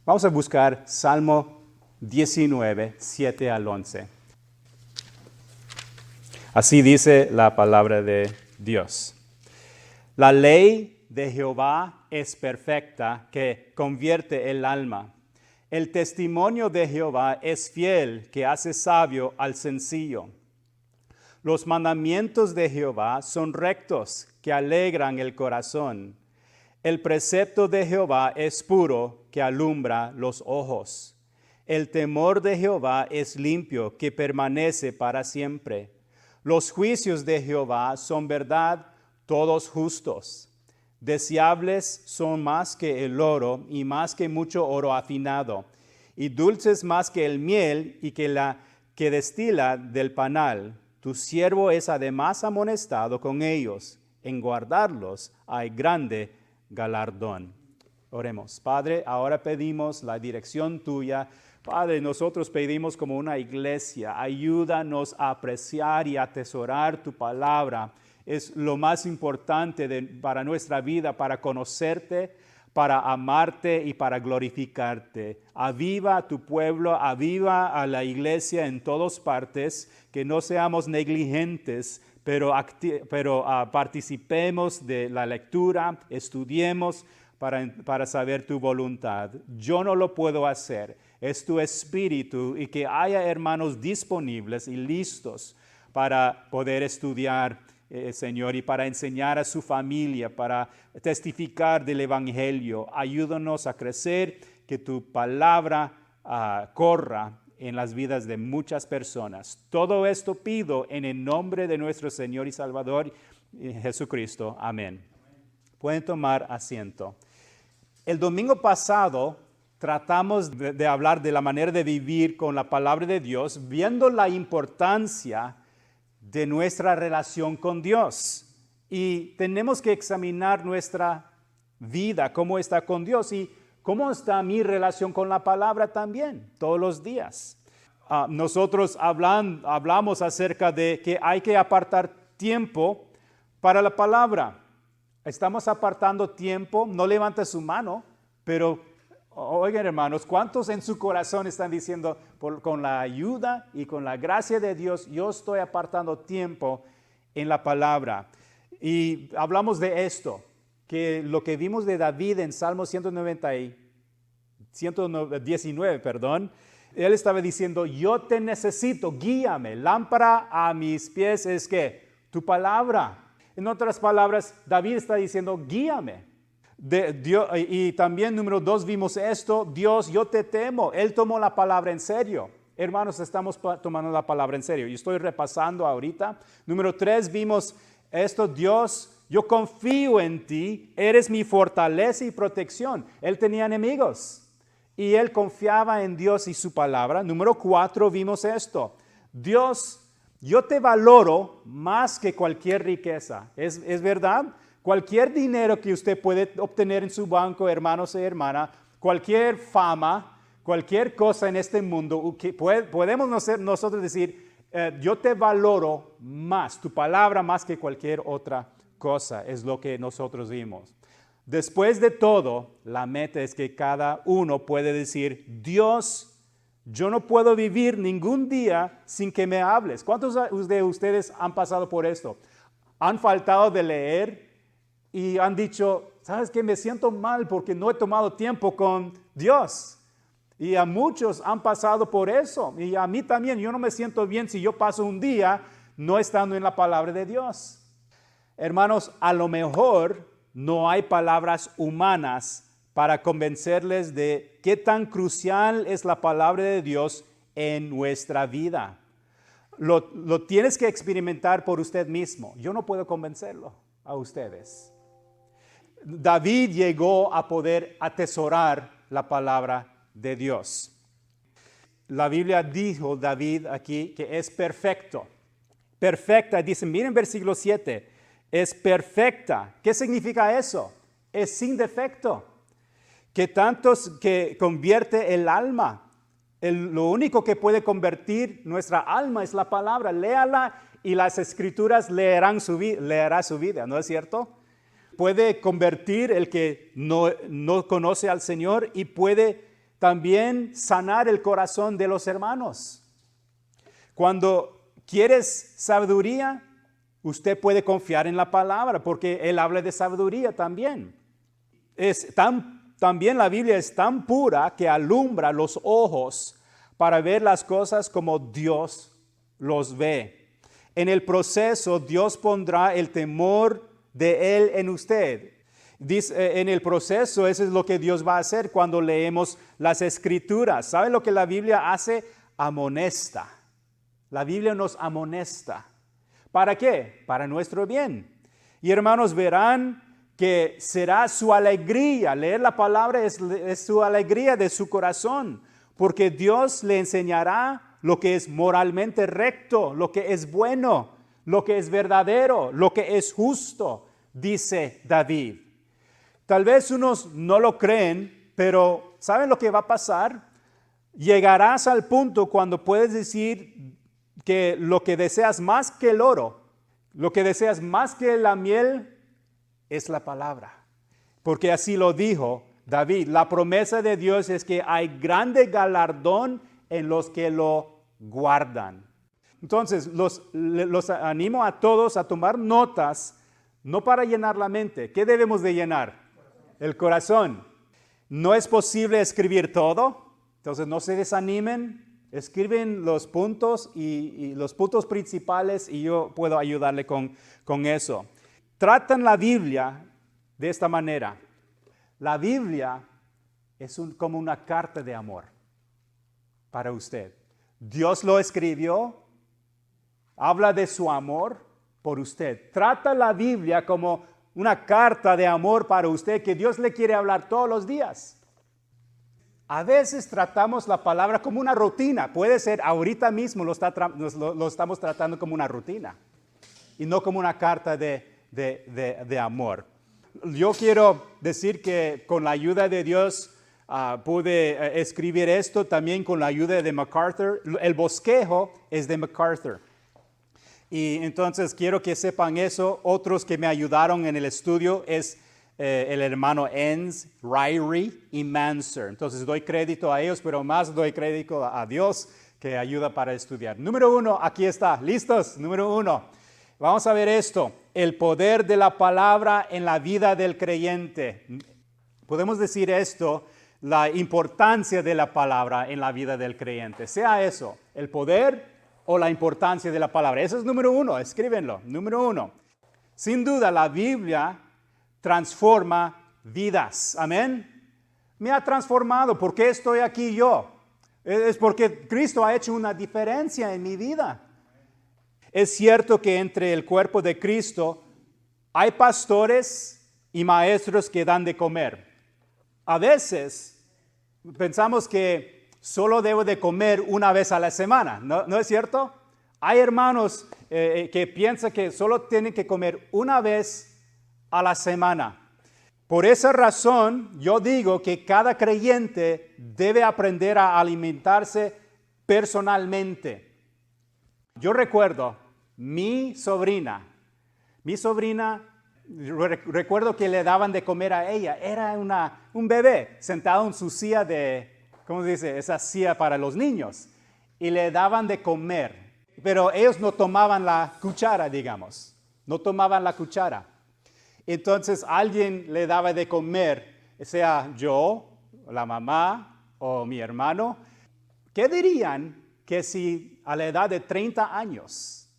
Vamos a buscar Salmo 19, 7 al 11. Así dice la palabra de Dios. La ley de Jehová es perfecta, que convierte el alma. El testimonio de Jehová es fiel, que hace sabio al sencillo. Los mandamientos de Jehová son rectos, que alegran el corazón. El precepto de Jehová es puro, que alumbra los ojos. El temor de Jehová es limpio, que permanece para siempre. Los juicios de Jehová son verdad, todos justos. Deseables son más que el oro y más que mucho oro afinado, y dulces más que el miel y que destila del panal. Tu siervo es además amonestado con ellos. En guardarlos hay grande galardón. Oremos. Padre, ahora pedimos la dirección tuya. Padre, nosotros pedimos como una iglesia, ayúdanos a apreciar y atesorar tu palabra. Es lo más importante para nuestra vida, para conocerte, para amarte y para glorificarte. Aviva a tu pueblo, aviva a la iglesia en todas partes, que no seamos negligentes, pero participemos de la lectura, estudiemos para saber tu voluntad. Yo no lo puedo hacer, es tu espíritu, y que haya hermanos disponibles y listos para poder estudiar, Señor, y para enseñar a su familia, para testificar del evangelio. Ayúdanos a crecer, que tu palabra corra en las vidas de muchas personas. Todo esto pido en el nombre de nuestro Señor y Salvador Jesucristo. Amén. Pueden tomar asiento. El domingo pasado tratamos de hablar de la manera de vivir con la palabra de Dios, viendo la importancia de nuestra relación con Dios. Y tenemos que examinar nuestra vida, cómo está con Dios y cómo está mi relación con la palabra también, todos los días. Nosotros hablamos acerca de que hay que apartar tiempo para la palabra. Estamos apartando tiempo, no levante su mano, pero oigan hermanos, ¿cuántos en su corazón están diciendo, con la ayuda y con la gracia de Dios, yo estoy apartando tiempo en la palabra? Y hablamos de esto, que lo que vimos de David en Salmo 119, él estaba diciendo, yo te necesito, guíame, lámpara a mis pies es que tu palabra. En otras palabras, David está diciendo, guíame. Y también número 2 vimos esto, Dios, yo te temo. Él tomó la palabra en serio. Hermanos, estamos tomando la palabra en serio. Yo estoy repasando ahorita. Número 3 vimos esto, Dios, yo confío en ti, eres mi fortaleza y protección. Él tenía enemigos y él confiaba en Dios y su palabra. Número 4 vimos esto, Dios, yo te valoro más que cualquier riqueza. ¿Es verdad? Cualquier dinero que usted puede obtener en su banco, hermanos y hermanas, cualquier fama, cualquier cosa en este mundo, que podemos nosotros decir, yo te valoro más, tu palabra más que cualquier otra cosa, es lo que nosotros vimos. Después de todo, la meta es que cada uno puede decir, Dios, yo no puedo vivir ningún día sin que me hables. ¿Cuántos de ustedes han pasado por esto? Han faltado de leer y han dicho, ¿sabes qué? Me siento mal porque no he tomado tiempo con Dios. Y a muchos han pasado por eso. Y a mí también, yo no me siento bien si yo paso un día no estando en la palabra de Dios. Hermanos, a lo mejor no hay palabras humanas para convencerles de qué tan crucial es la palabra de Dios en nuestra vida. Lo tienes que experimentar por usted mismo. Yo no puedo convencerlo a ustedes. David llegó a poder atesorar la palabra de Dios. La Biblia dijo David aquí que es perfecto. Perfecta, dice, miren versículo 7, es perfecta. ¿Qué significa eso? Es sin defecto. Que tantos que convierte el alma. Lo único que puede convertir nuestra alma es la palabra. Léala y las escrituras leerá su vida, ¿no es cierto? Puede convertir el que no conoce al Señor y puede también sanar el corazón de los hermanos. Cuando quieres sabiduría, usted puede confiar en la palabra porque Él habla de sabiduría también. También la Biblia es tan pura que alumbra los ojos para ver las cosas como Dios los ve. En el proceso, Dios pondrá el temor de Él en usted. Dice, en el proceso, eso es lo que Dios va a hacer cuando leemos las Escrituras. ¿Saben lo que la Biblia hace? Amonesta. La Biblia nos amonesta. ¿Para qué? Para nuestro bien. Y hermanos, verán que será su alegría. Leer la palabra es su alegría de su corazón, porque Dios le enseñará lo que es moralmente recto, lo que es bueno, lo que es verdadero, lo que es justo, dice David. Tal vez unos no lo creen, pero ¿saben lo que va a pasar? Llegarás al punto cuando puedes decir que lo que deseas más que el oro, lo que deseas más que la miel, es la palabra. Porque así lo dijo David. La promesa de Dios es que hay grande galardón en los que lo guardan. Entonces, los animo a todos a tomar notas, no para llenar la mente. ¿Qué debemos de llenar? El corazón. No es posible escribir todo, entonces no se desanimen. Escriben los puntos y los puntos principales y yo puedo ayudarle con eso. Tratan la Biblia de esta manera. La Biblia es como una carta de amor para usted. Dios lo escribió, habla de su amor por usted. Trata la Biblia como una carta de amor para usted que Dios le quiere hablar todos los días. A veces tratamos la palabra como una rutina. Puede ser, ahorita mismo lo estamos tratando como una rutina y no como una carta de amor. Yo quiero decir que con la ayuda de Dios pude escribir esto también con la ayuda de MacArthur. El bosquejo es de MacArthur. Y entonces quiero que sepan eso. Otros que me ayudaron en el estudio es el hermano Enns, Ryrie y Manser. Entonces doy crédito a ellos, pero más doy crédito a Dios que ayuda para estudiar. Número 1, aquí está. ¿Listos? Número 1. Vamos a ver esto. El poder de la palabra en la vida del creyente. Podemos decir esto, la importancia de la palabra en la vida del creyente. Sea eso, el poder o la importancia de la palabra. Eso es número 1, escríbenlo. Número 1. Sin duda, la Biblia transforma vidas. Amén. Me ha transformado. ¿Por qué estoy aquí yo? Es porque Cristo ha hecho una diferencia en mi vida. Es cierto que entre el cuerpo de Cristo hay pastores y maestros que dan de comer. A veces pensamos que solo debo de comer una vez a la semana. ¿No es cierto? Hay hermanos que piensan que solo tienen que comer una vez a la semana. Por esa razón, yo digo que cada creyente debe aprender a alimentarse personalmente. Yo recuerdo mi sobrina, recuerdo que le daban de comer a ella. Era un bebé sentado en su silla ¿cómo se dice? Esa silla para los niños. Y le daban de comer. Pero ellos no tomaban la cuchara, digamos. No tomaban la cuchara. Entonces alguien le daba de comer, sea yo, la mamá o mi hermano. ¿Qué dirían que si a la edad de 30 años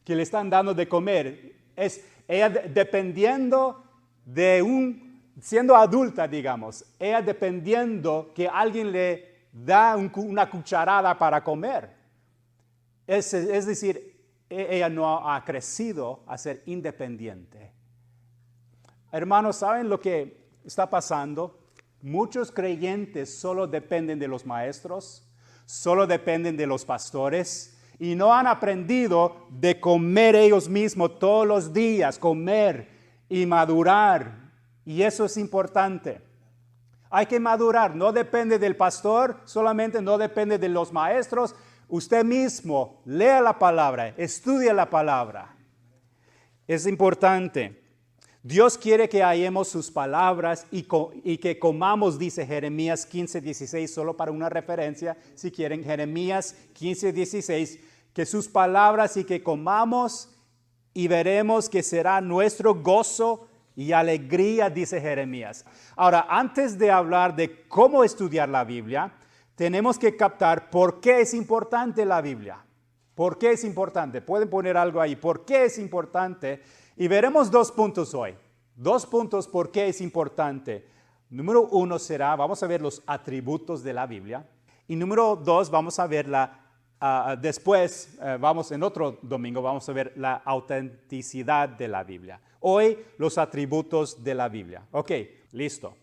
que le están dando de comer, es ella dependiendo siendo adulta, digamos, ella dependiendo que alguien le da una cucharada para comer? Es decir, ella no ha crecido a ser independiente. Hermanos, ¿saben lo que está pasando? Muchos creyentes solo dependen de los maestros, solo dependen de los pastores y no han aprendido de comer ellos mismos todos los días, comer y madurar. Y eso es importante. Hay que madurar, no depende del pastor, solamente no depende de los maestros. Usted mismo lea la palabra, estudia la palabra. Es importante. Dios quiere que hallemos sus palabras y que comamos, dice Jeremías 15:16, solo para una referencia, si quieren, Jeremías 15:16, que sus palabras y que comamos y veremos que será nuestro gozo y alegría, dice Jeremías. Ahora, antes de hablar de cómo estudiar la Biblia, tenemos que captar por qué es importante la Biblia. ¿Por qué es importante? Pueden poner algo ahí. ¿Por qué es importante? Y veremos 2 puntos hoy. 2 puntos por qué es importante. Número 1 será, vamos a ver los atributos de la Biblia. Y número 2, vamos a ver después, en otro domingo, vamos a ver la autenticidad de la Biblia. Hoy, los atributos de la Biblia. Ok, listo.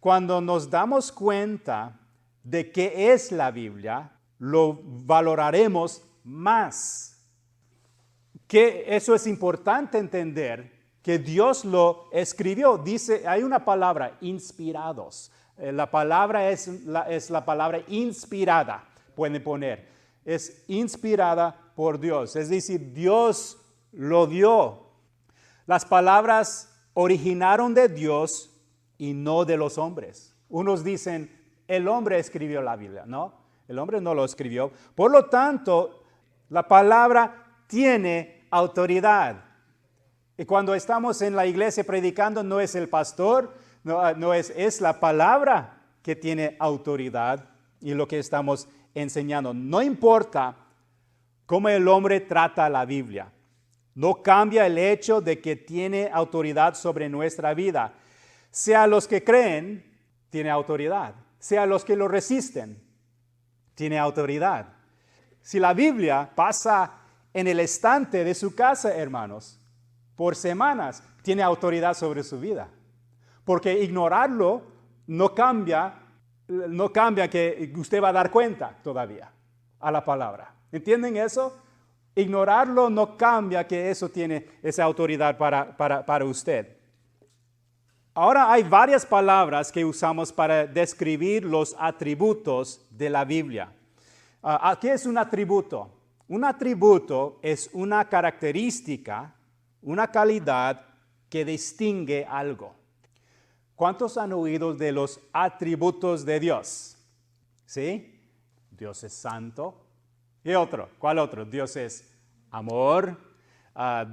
Cuando nos damos cuenta de qué es la Biblia, lo valoraremos más. Que eso es importante entender, que Dios lo escribió. Dice, hay una palabra, inspirados. La palabra es la palabra inspirada, pueden poner. Es inspirada por Dios, es decir, Dios lo dio. Las palabras originaron de Dios y no de los hombres. Unos dicen, el hombre escribió la Biblia. No, el hombre no lo escribió. Por lo tanto, la palabra tiene autoridad. Y cuando estamos en la iglesia predicando, no es el pastor, es la palabra que tiene autoridad y lo que estamos enseñando. No importa cómo el hombre trata la Biblia. No cambia el hecho de que tiene autoridad sobre nuestra vida. Sea los que creen, tiene autoridad. Sea los que lo resisten, tiene autoridad. Si la Biblia pasa en el estante de su casa, hermanos, por semanas, tiene autoridad sobre su vida. Porque ignorarlo no cambia que usted va a dar cuenta todavía a la palabra. ¿Entienden eso? Ignorarlo no cambia que eso tiene esa autoridad para usted. Ahora hay varias palabras que usamos para describir los atributos de la Biblia. ¿Qué es un atributo? Un atributo es una característica, una calidad que distingue algo. ¿Cuántos han oído de los atributos de Dios? ¿Sí? Dios es santo. ¿Y otro? ¿Cuál otro? Dios es amor.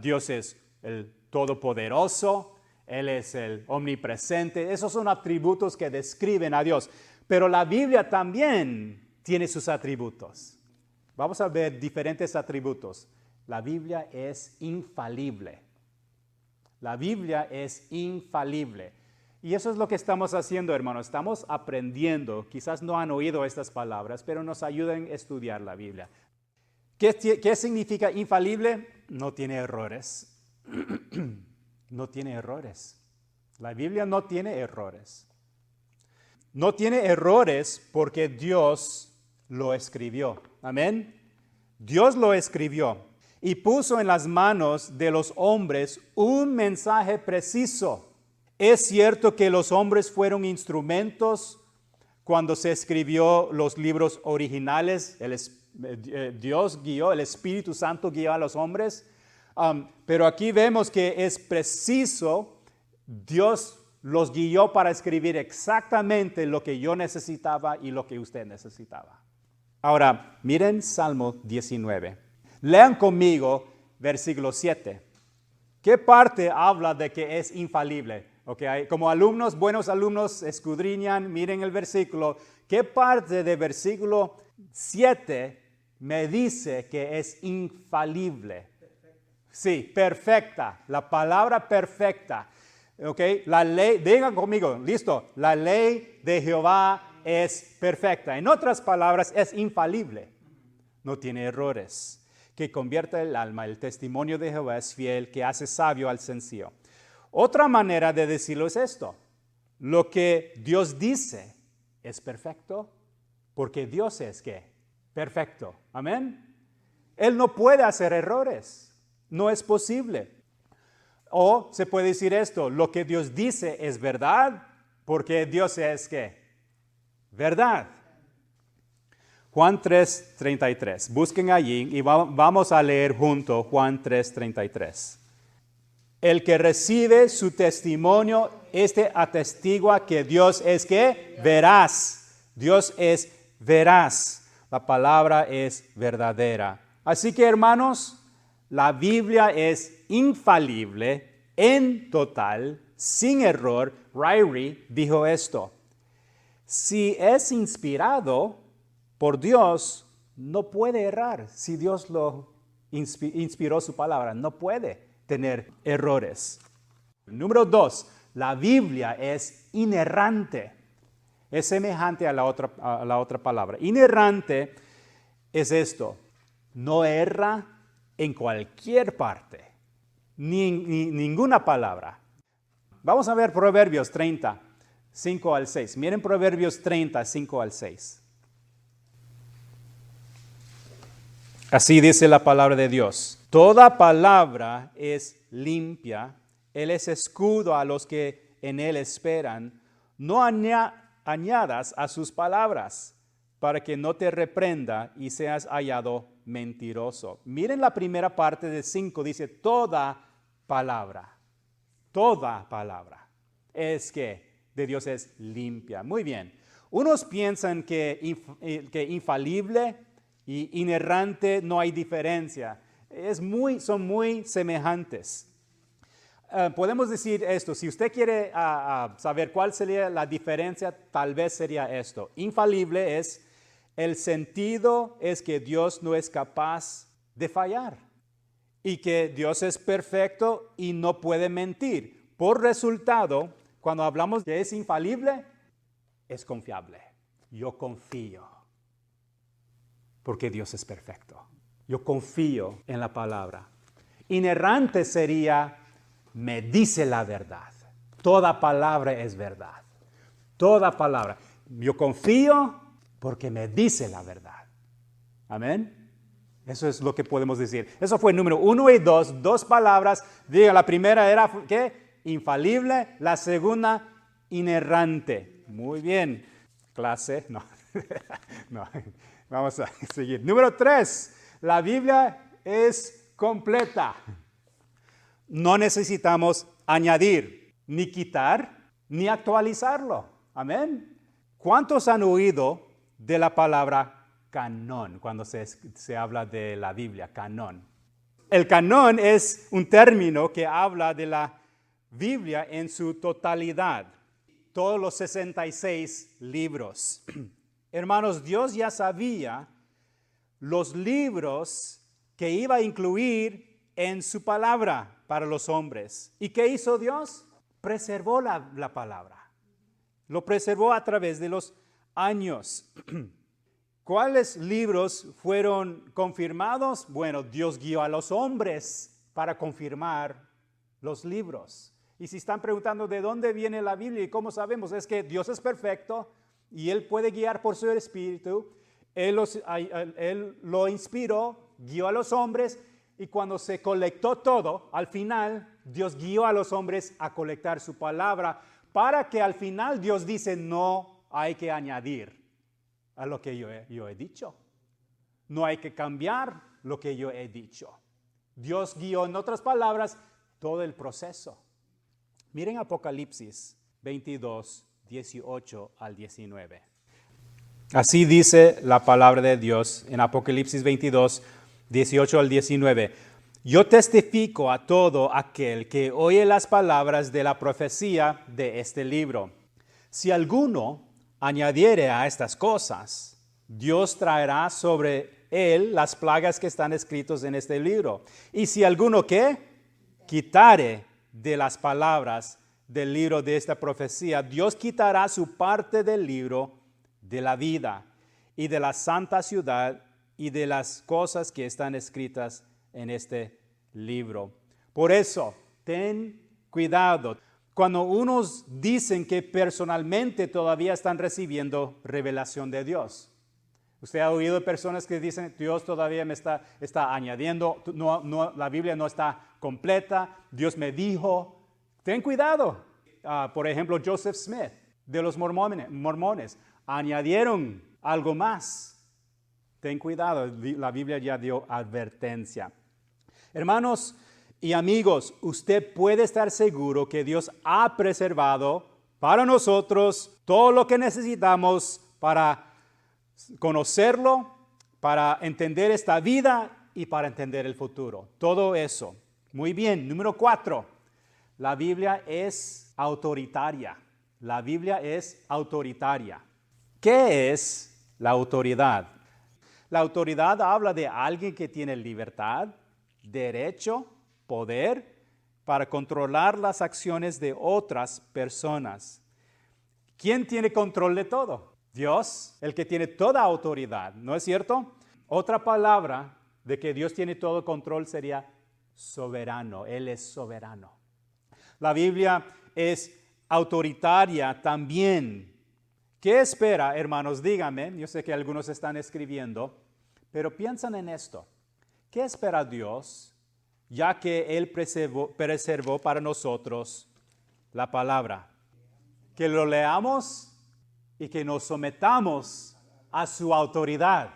Dios es el todopoderoso. Él es el omnipresente. Esos son atributos que describen a Dios. Pero la Biblia también tiene sus atributos. Vamos a ver diferentes atributos. La Biblia es infalible. La Biblia es infalible. Y eso es lo que estamos haciendo, hermanos. Estamos aprendiendo. Quizás no han oído estas palabras, pero nos ayudan a estudiar la Biblia. ¿Qué significa infalible? No tiene errores. No tiene errores. La Biblia no tiene errores. No tiene errores porque Dios lo escribió. Amén. Dios lo escribió y puso en las manos de los hombres un mensaje preciso. Es cierto que los hombres fueron instrumentos cuando se escribió los libros originales. Dios guió, el Espíritu Santo guió a los hombres. Pero aquí vemos que es preciso, Dios los guió para escribir exactamente lo que yo necesitaba y lo que usted necesitaba. Ahora, miren Salmo 19. Lean conmigo versículo 7. ¿Qué parte habla de que es infalible? Okay, como alumnos, buenos alumnos, escudriñan, miren el versículo. ¿Qué parte del versículo 7 me dice que es infalible? Sí, perfecta, la palabra perfecta. Okay, la ley, digan conmigo, listo, la ley de Jehová es perfecta. En otras palabras, es infalible, no tiene errores, que convierte el alma. El testimonio de Jehová es fiel, que hace sabio al sencillo. Otra manera de decirlo es esto: lo que Dios dice es perfecto, porque Dios es ¿qué? Perfecto. Amén. Él no puede hacer errores. No es posible. O se puede decir esto: lo que Dios dice es verdad, porque Dios es ¿qué? Verdad. Juan 3:33. Busquen allí y vamos a leer junto Juan 3:33. El que recibe su testimonio, este atestigua que Dios es ¿qué? Veraz. Dios es veraz. La palabra es verdadera. Así que, hermanos, la Biblia es infalible, en total, sin error. Ryrie dijo esto: si es inspirado por Dios, no puede errar. Si Dios lo inspiró su palabra, no puede tener errores. Número 2, la Biblia es inerrante. Es semejante a la otra palabra. Inerrante es esto: no erra en cualquier parte, ninguna palabra. Vamos a ver Proverbios 30, 5 al 6. Miren Proverbios 30, 5 al 6. Así dice la palabra de Dios: toda palabra es limpia, Él es escudo a los que en Él esperan. No añadas a sus palabras, para que no te reprenda y seas hallado mentiroso. Miren la primera parte de 5, dice toda palabra. Toda palabra es que de Dios es limpia. Muy bien. Unos piensan que infalible y inerrante no hay diferencia. Son muy semejantes. Podemos decir esto: si usted quiere saber cuál sería la diferencia, tal vez sería esto. Infalible es el sentido, es que Dios no es capaz de fallar y que Dios es perfecto y no puede mentir. Por resultado, cuando hablamos de es infalible, es confiable. Yo confío porque Dios es perfecto. Yo confío en la palabra. Inerrante sería: me dice la verdad. Toda palabra es verdad. Toda palabra. Yo confío porque me dice la verdad. Amén. Eso es lo que podemos decir. Eso fue número 1 y 2. Dos palabras. Diga, la primera era ¿qué? Infalible. La segunda, inerrante. Muy bien. Clase. No. No. Vamos a seguir. Número 3. La Biblia es completa. No necesitamos añadir, ni quitar, ni actualizarlo. Amén. ¿Cuántos han oído de la palabra canón cuando se habla de la Biblia? Canón. El canón es un término que habla de la Biblia en su totalidad. Todos los 66 libros. Hermanos, Dios ya sabía los libros que iba a incluir en su palabra para los hombres. ¿Y qué hizo Dios? Preservó la palabra. Lo preservó a través de los años. ¿Cuáles libros fueron confirmados? Bueno, Dios guió a los hombres para confirmar los libros. Y si están preguntando de dónde viene la Biblia y cómo sabemos, es que Dios es perfecto y Él puede guiar por su Espíritu. Él lo inspiró, guió a los hombres, y cuando se colectó todo, al final Dios guió a los hombres a colectar su palabra, para que al final Dios dice: no hay que añadir a lo que yo he dicho. No hay que cambiar lo que yo he dicho. Dios guió, en otras palabras, todo el proceso. Miren Apocalipsis 22, 18 al 19. Así dice la palabra de Dios en Apocalipsis 22, 18 al 19. Yo testifico a todo aquel que oye las palabras de la profecía de este libro. Si alguno añadiere a estas cosas, Dios traerá sobre él las plagas que están escritas en este libro. Y si alguno ¿qué? Quitare de las palabras del libro de esta profecía, Dios quitará su parte del libro de la vida y de la santa ciudad y de las cosas que están escritas en este libro. Por eso, ten cuidado. Cuando unos dicen que personalmente todavía están recibiendo revelación de Dios. Usted ha oído personas que dicen: Dios todavía me está añadiendo, la Biblia no está completa, Dios me dijo. Ten cuidado. Por ejemplo, Joseph Smith, de los mormones, añadieron algo más. Ten cuidado, la Biblia ya dio advertencia. Hermanos, Y amigos, usted puede estar seguro que Dios ha preservado para nosotros todo lo que necesitamos para conocerlo, para entender esta vida y para entender el futuro. Todo eso. Muy bien. Número 4. La Biblia es autoritaria. La Biblia es autoritaria. ¿Qué es la autoridad? La autoridad habla de alguien que tiene libertad, derecho, poder para controlar las acciones de otras personas. ¿Quién tiene control de todo? Dios, el que tiene toda autoridad, ¿no es cierto? Otra palabra de que Dios tiene todo control sería soberano. Él es soberano. La Biblia es autoritaria también. ¿Qué espera, hermanos? Díganme. Yo sé que algunos están escribiendo, pero piensan en esto. ¿Qué espera Dios, ya que Él preservó para nosotros la palabra? Que lo leamos y que nos sometamos a su autoridad.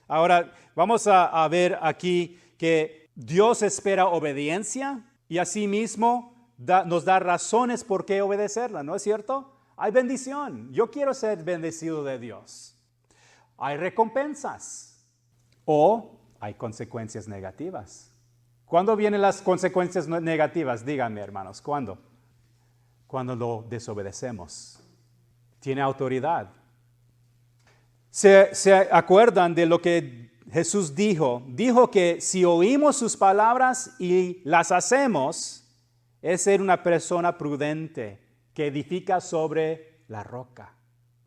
Ahora, vamos a ver aquí que Dios espera obediencia y asimismo nos da razones por qué obedecerla, ¿no es cierto? Hay bendición. Yo quiero ser bendecido de Dios. Hay recompensas o hay consecuencias negativas. ¿Cuándo vienen las consecuencias negativas? Díganme, hermanos, ¿cuándo? Cuando lo desobedecemos. Tiene autoridad. ¿Se acuerdan de lo que Jesús dijo? Dijo que si oímos sus palabras y las hacemos, es ser una persona prudente que edifica sobre la roca.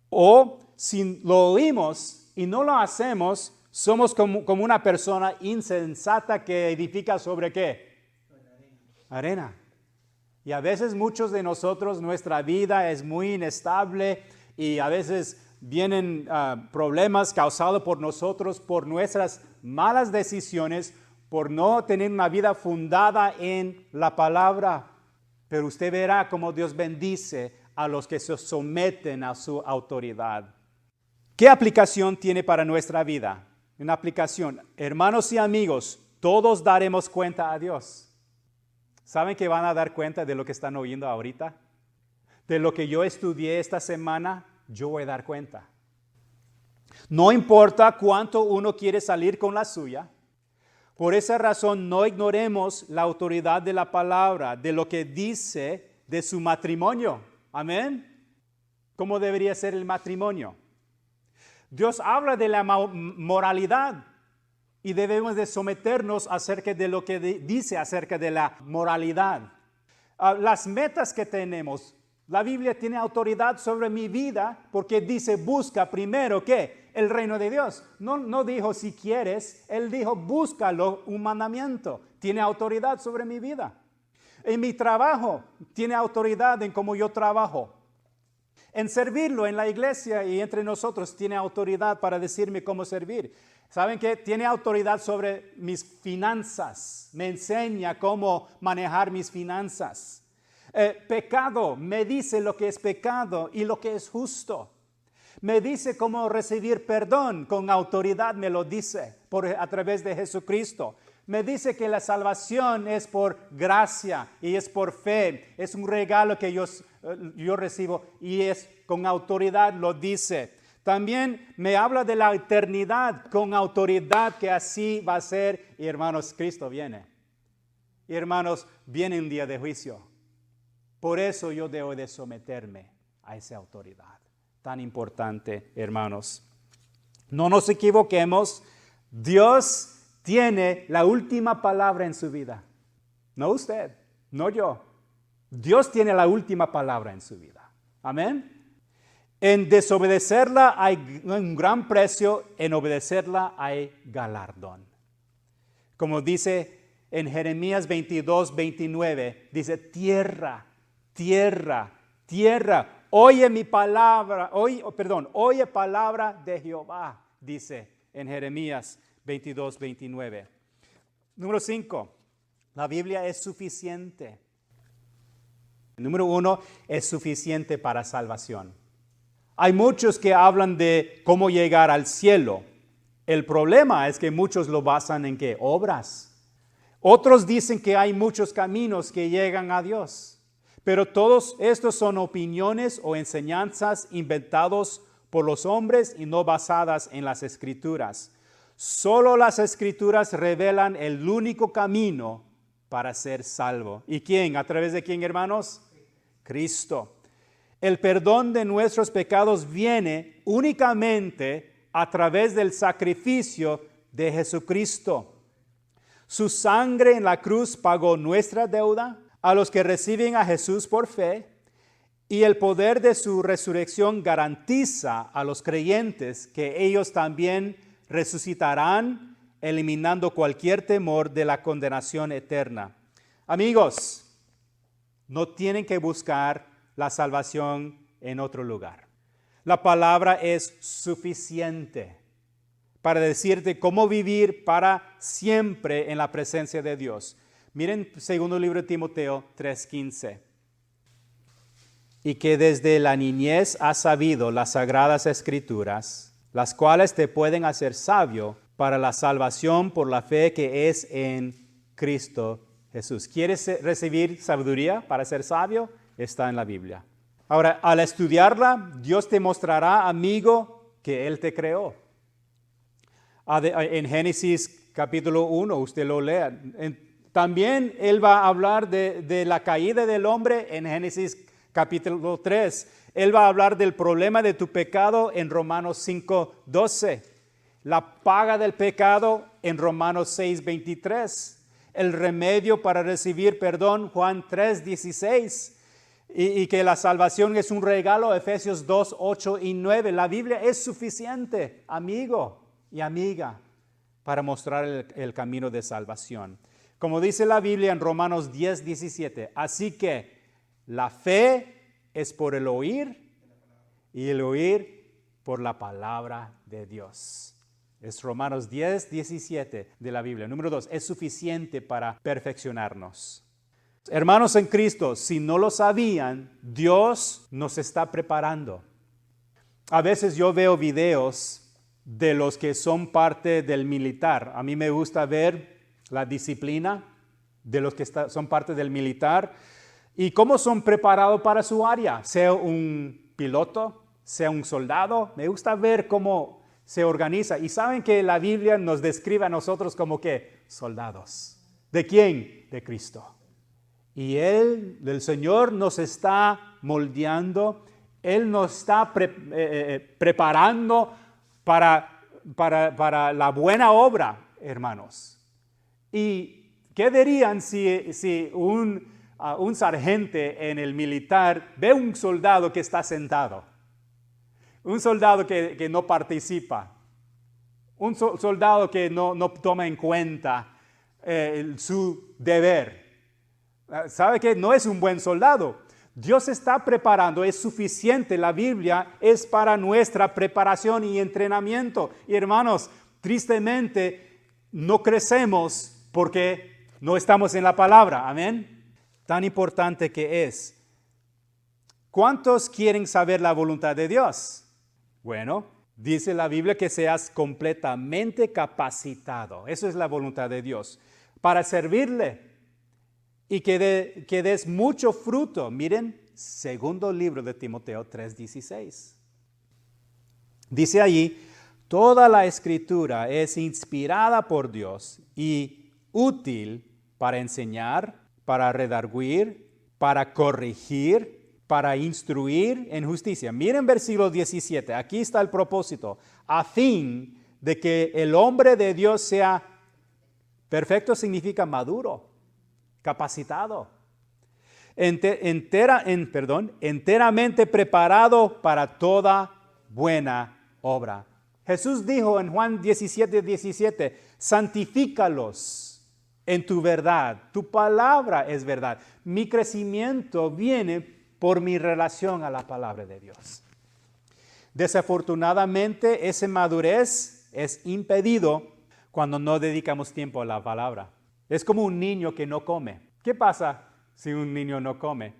O si lo oímos y no lo hacemos, somos como una persona insensata que edifica sobre ¿qué? Arena. Y a veces muchos de nosotros, nuestra vida es muy inestable y a veces vienen problemas causados por nosotros, por nuestras malas decisiones, por no tener una vida fundada en la palabra. Pero usted verá cómo Dios bendice a los que se someten a su autoridad. ¿Qué aplicación tiene para nuestra vida? Una aplicación. Hermanos y amigos, todos daremos cuenta a Dios. ¿Saben que van a dar cuenta de lo que están oyendo ahorita? De lo que yo estudié esta semana, yo voy a dar cuenta. No importa cuánto uno quiere salir con la suya. Por esa razón, no ignoremos la autoridad de la palabra, de lo que dice de su matrimonio. Amén. ¿Cómo debería ser el matrimonio? Dios habla de la moralidad y debemos de someternos acerca de lo que dice acerca de la moralidad. Las metas que tenemos, la Biblia tiene autoridad sobre mi vida porque dice busca primero ¿qué? El reino de Dios. No dijo si quieres, Él dijo búscalo, un mandamiento. Tiene autoridad sobre mi vida. En mi trabajo tiene autoridad en cómo yo trabajo. En servirlo en la iglesia y entre nosotros tiene autoridad para decirme cómo servir. ¿Saben qué? Tiene autoridad sobre mis finanzas. Me enseña cómo manejar mis finanzas. Pecado, me dice lo que es pecado y lo que es justo. Me dice cómo recibir perdón, con autoridad me lo dice a través de Jesucristo. Me dice que la salvación es por gracia y es por fe. Es un regalo que yo recibo y es con autoridad lo dice. También me habla de la eternidad con autoridad que así va a ser. Y hermanos, Cristo viene. Y hermanos, viene un día de juicio. Por eso yo debo de someterme a esa autoridad. Tan importante, hermanos. No nos equivoquemos. Dios tiene la última palabra en su vida. No usted, no yo. Dios tiene la última palabra en su vida. Amén. En desobedecerla hay un gran precio, en obedecerla hay galardón. Como dice en Jeremías 22:29, dice tierra, tierra, tierra. Oye mi palabra, oye palabra de Jehová, dice en Jeremías 22:29. Número 5, la Biblia es suficiente. Número 1, es suficiente para salvación. Hay muchos que hablan de cómo llegar al cielo. El problema es que muchos lo basan en ¿qué? Obras. Otros dicen que hay muchos caminos que llegan a Dios, pero todos estos son opiniones o enseñanzas inventados por los hombres y no basadas en las Escrituras. Solo las Escrituras revelan el único camino para ser salvo. ¿Y quién? ¿A través de quién, hermanos? Cristo. El perdón de nuestros pecados viene únicamente a través del sacrificio de Jesucristo. Su sangre en la cruz pagó nuestra deuda a los que reciben a Jesús por fe, y el poder de su resurrección garantiza a los creyentes que ellos también resucitarán, eliminando cualquier temor de la condenación eterna. Amigos, no tienen que buscar la salvación en otro lugar. La palabra es suficiente para decirte cómo vivir para siempre en la presencia de Dios. Miren, segundo libro de Timoteo 3:15. Y que desde la niñez has sabido las sagradas escrituras, las cuales te pueden hacer sabio para la salvación por la fe que es en Cristo Jesús. ¿Quieres recibir sabiduría para ser sabio? Está en la Biblia. Ahora, al estudiarla, Dios te mostrará, amigo, que Él te creó. En Génesis capítulo 1, usted lo lea. También Él va a hablar de la caída del hombre en Génesis capítulo 3. Él va a hablar del problema de tu pecado en Romanos 5:12. La paga del pecado en Romanos 6:23. El remedio para recibir perdón, Juan 3:16. Y que la salvación es un regalo, Efesios 2:8 y 9. La Biblia es suficiente, amigo y amiga, para mostrar el camino de salvación. Como dice la Biblia en Romanos 10:17, así que la fe es por el oír y el oír por la palabra de Dios. Es Romanos 10:17 de la Biblia. Número 2, es suficiente para perfeccionarnos. Hermanos en Cristo, si no lo sabían, Dios nos está preparando. A veces yo veo videos de los que son parte del militar. A mí me gusta ver la disciplina de los que son parte del militar y cómo son preparados para su área, sea un piloto, sea un soldado. Me gusta ver cómo se organiza. Y saben que la Biblia nos describe a nosotros como que soldados. ¿De quién? De Cristo. Y el Señor nos está moldeando, Él nos está preparando para la buena obra, hermanos. ¿Y qué dirían si un sargento en el militar ve un soldado que está sentado? Un soldado que no participa. Un soldado que no toma en cuenta su deber. ¿Sabe qué? No es un buen soldado. Dios está preparando, es suficiente. La Biblia es para nuestra preparación y entrenamiento. Y hermanos, tristemente no crecemos porque no estamos en la palabra. Amén. Tan importante que es. ¿Cuántos quieren saber la voluntad de Dios? Bueno, dice la Biblia que seas completamente capacitado. Eso es la voluntad de Dios. Para servirle. Y que des mucho fruto. Miren, segundo libro de Timoteo 3:16. Dice allí, toda la escritura es inspirada por Dios y útil para enseñar, para redarguir, para corregir, para instruir en justicia. Miren versículo 17, aquí está el propósito, a fin de que el hombre de Dios sea perfecto, significa maduro, capacitado, enteramente preparado para toda buena obra. Jesús dijo en Juan 17:17, santifícalos en tu verdad, tu palabra es verdad. Mi crecimiento viene por mi relación a la palabra de Dios. Desafortunadamente, esa madurez es impedido cuando no dedicamos tiempo a la palabra. Es como un niño que no come. ¿Qué pasa si un niño no come?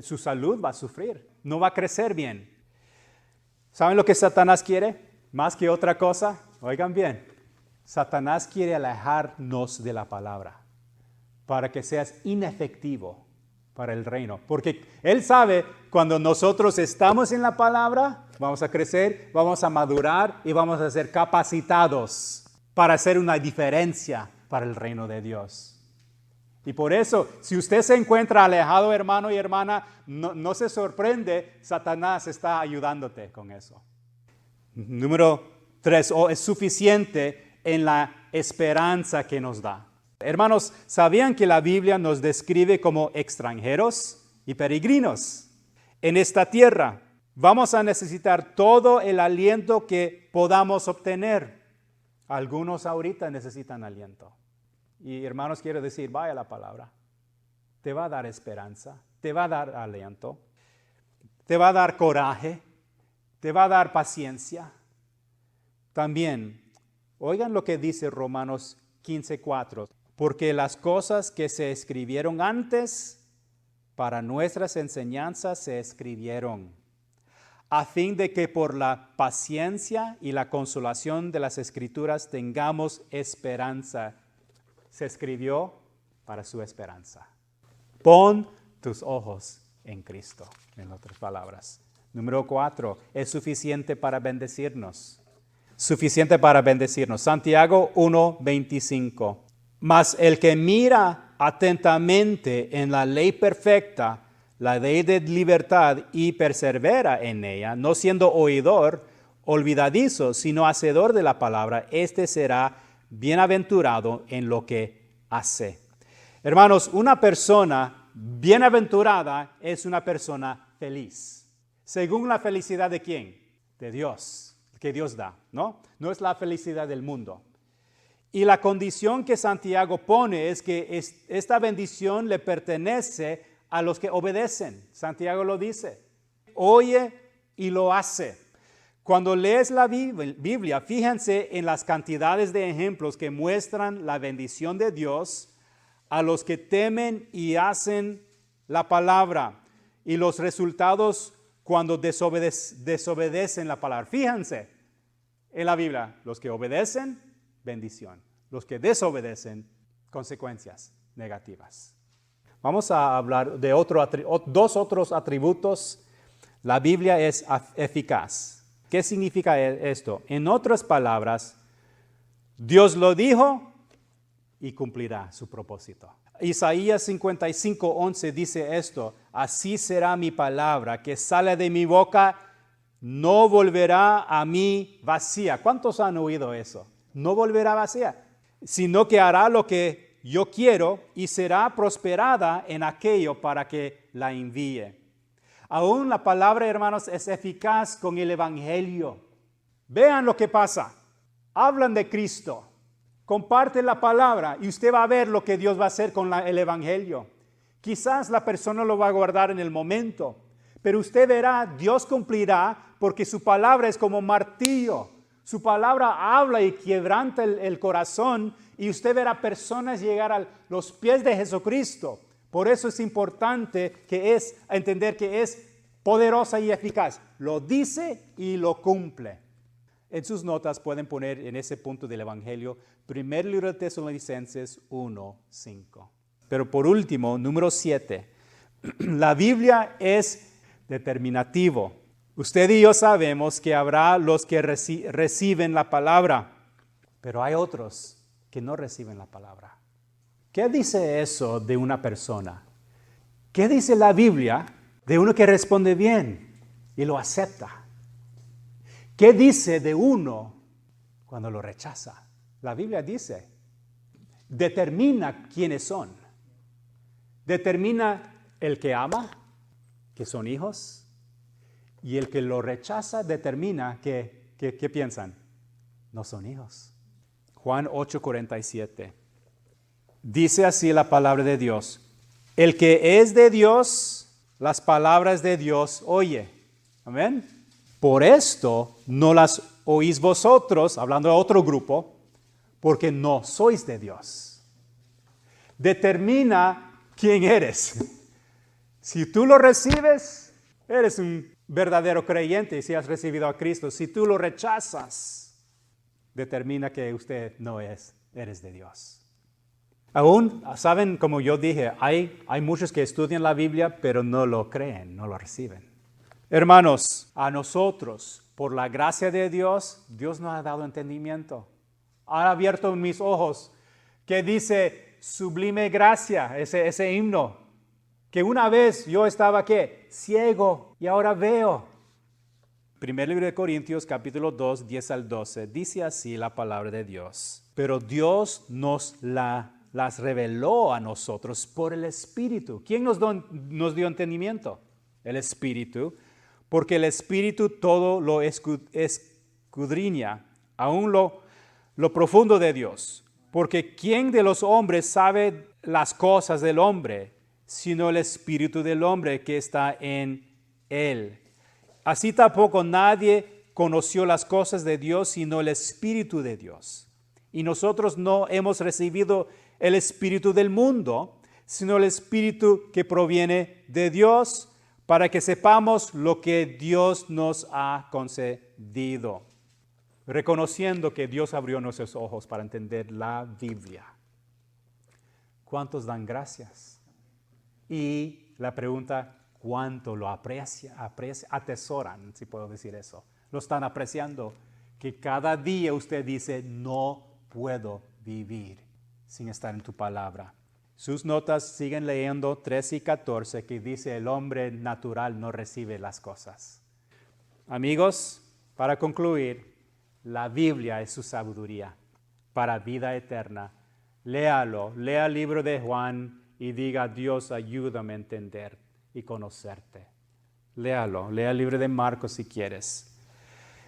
Su salud va a sufrir, no va a crecer bien. ¿Saben lo que Satanás quiere? Más que otra cosa, oigan bien, Satanás quiere alejarnos de la palabra. para que seas inefectivo para el reino. Porque Él sabe cuando nosotros estamos en la palabra, vamos a crecer, vamos a madurar y vamos a ser capacitados para hacer una diferencia para el reino de Dios. Y por eso, si usted se encuentra alejado, hermano y hermana, no se sorprende, Satanás está ayudándote con eso. Número 3, es suficiente en la esperanza que nos da. Hermanos, ¿sabían que la Biblia nos describe como extranjeros y peregrinos en esta tierra? Vamos a necesitar todo el aliento que podamos obtener. Algunos ahorita necesitan aliento. Y hermanos, quiero decir, vaya la palabra. Te va a dar esperanza, te va a dar aliento, te va a dar coraje, te va a dar paciencia. También, oigan lo que dice Romanos 15:4. Porque las cosas que se escribieron antes para nuestras enseñanzas se escribieron, a fin de que por la paciencia y la consolación de las Escrituras tengamos esperanza. Se escribió para su esperanza. Pon tus ojos en Cristo, en otras palabras. Número 4, es suficiente para bendecirnos. Suficiente para bendecirnos. Santiago 1:25. Mas el que mira atentamente en la ley perfecta, la ley de libertad, y persevera en ella, no siendo oidor olvidadizo, sino hacedor de la palabra, este será bienaventurado en lo que hace. Hermanos, una persona bienaventurada es una persona feliz. Según la felicidad de ¿quién? De Dios, que Dios da, ¿no? No es la felicidad del mundo. Y la condición que Santiago pone es que esta bendición le pertenece a los que obedecen. Santiago lo dice. Oye y lo hace. Cuando lees la Biblia, fíjense en las cantidades de ejemplos que muestran la bendición de Dios a los que temen y hacen la palabra y los resultados cuando desobedecen la palabra. Fíjense en la Biblia, los que obedecen, bendición. Los que desobedecen, consecuencias negativas. Vamos a hablar de dos otros atributos. La Biblia es eficaz. ¿Qué significa esto? En otras palabras, Dios lo dijo y cumplirá su propósito. Isaías 55:11 dice esto: así será mi palabra que sale de mi boca, no volverá a mí vacía. ¿Cuántos han oído eso? No volverá vacía, sino que hará lo que yo quiero y será prosperada en aquello para que la envíe. Aún la palabra, hermanos, es eficaz con el evangelio. Vean lo que pasa. Hablan de Cristo, comparten la palabra y usted va a ver lo que Dios va a hacer con el evangelio. Quizás la persona lo va a guardar en el momento, pero usted verá, Dios cumplirá porque su palabra es como martillo. Su palabra habla y quebranta el corazón y usted verá personas llegar a los pies de Jesucristo. Por eso es importante entender que es poderosa y eficaz. Lo dice y lo cumple. En sus notas pueden poner en ese punto del Evangelio, 1 libro de Tesalonicenses 1:5. Pero por último, número 7, la Biblia es determinativo. Usted y yo sabemos que habrá los que reciben la palabra, pero hay otros que no reciben la palabra. ¿Qué dice eso de una persona? ¿Qué dice la Biblia de uno que responde bien y lo acepta? ¿Qué dice de uno cuando lo rechaza? La Biblia dice, determina quiénes son. Determina el que ama, que son hijos. Y el que lo rechaza determina ¿qué piensan? No son hijos. Juan 8:47. Dice así la palabra de Dios. El que es de Dios, las palabras de Dios oye. Amén. Por esto no las oís vosotros, hablando de otro grupo, porque no sois de Dios. Determina quién eres. Si tú lo recibes, eres un verdadero creyente si has recibido a Cristo. Si tú lo rechazas, determina que usted no eres de Dios. Aún, saben, como yo dije, hay muchos que estudian la Biblia, pero no lo creen, no lo reciben. Hermanos, a nosotros, por la gracia de Dios, Dios nos ha dado entendimiento. Ha abierto mis ojos, que dice, sublime gracia, ese himno, que una vez yo estaba, ¿qué? Ciego, y ahora veo. Primer libro de Corintios, capítulo 2, 10 al 12, dice así la palabra de Dios. Pero Dios nos las reveló a nosotros por el Espíritu. ¿Quién nos dio entendimiento? El Espíritu. Porque el Espíritu todo lo escudriña, aún lo profundo de Dios. Porque ¿quién de los hombres sabe las cosas del hombre, sino el Espíritu del hombre que está en él? Así tampoco nadie conoció las cosas de Dios, sino el Espíritu de Dios. Y nosotros no hemos recibido el espíritu del mundo, sino el Espíritu que proviene de Dios, para que sepamos lo que Dios nos ha concedido. Reconociendo que Dios abrió nuestros ojos para entender la Biblia. ¿Cuántos dan gracias? Y la pregunta, ¿cuánto lo atesoran, si puedo decir eso? Lo están apreciando, que cada día usted dice, no puedo vivir sin estar en tu palabra. Sus notas siguen leyendo 13 y 14, que dice, el hombre natural no recibe las cosas. Amigos, para concluir, la Biblia es su sabiduría para vida eterna. Léalo, lea el libro de Juan y diga, Dios, ayúdame a entender y conocerte. Léalo, lea el libro de Marcos si quieres.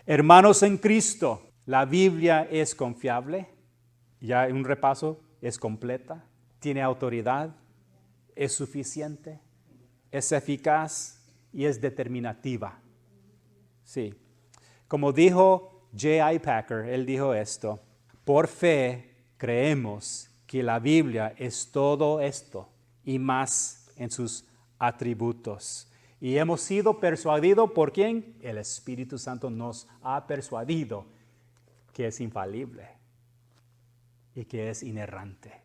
Hermanos en Cristo, la Biblia es confiable. Ya un repaso, es completa, tiene autoridad, es suficiente, es eficaz y es determinativa. Sí. Como dijo J.I. Packer, él dijo esto, por fe creemos que la Biblia es todo esto y más en sus atributos. Y hemos sido persuadidos por ¿quién? El Espíritu Santo nos ha persuadido que es infalible y que es inerrante.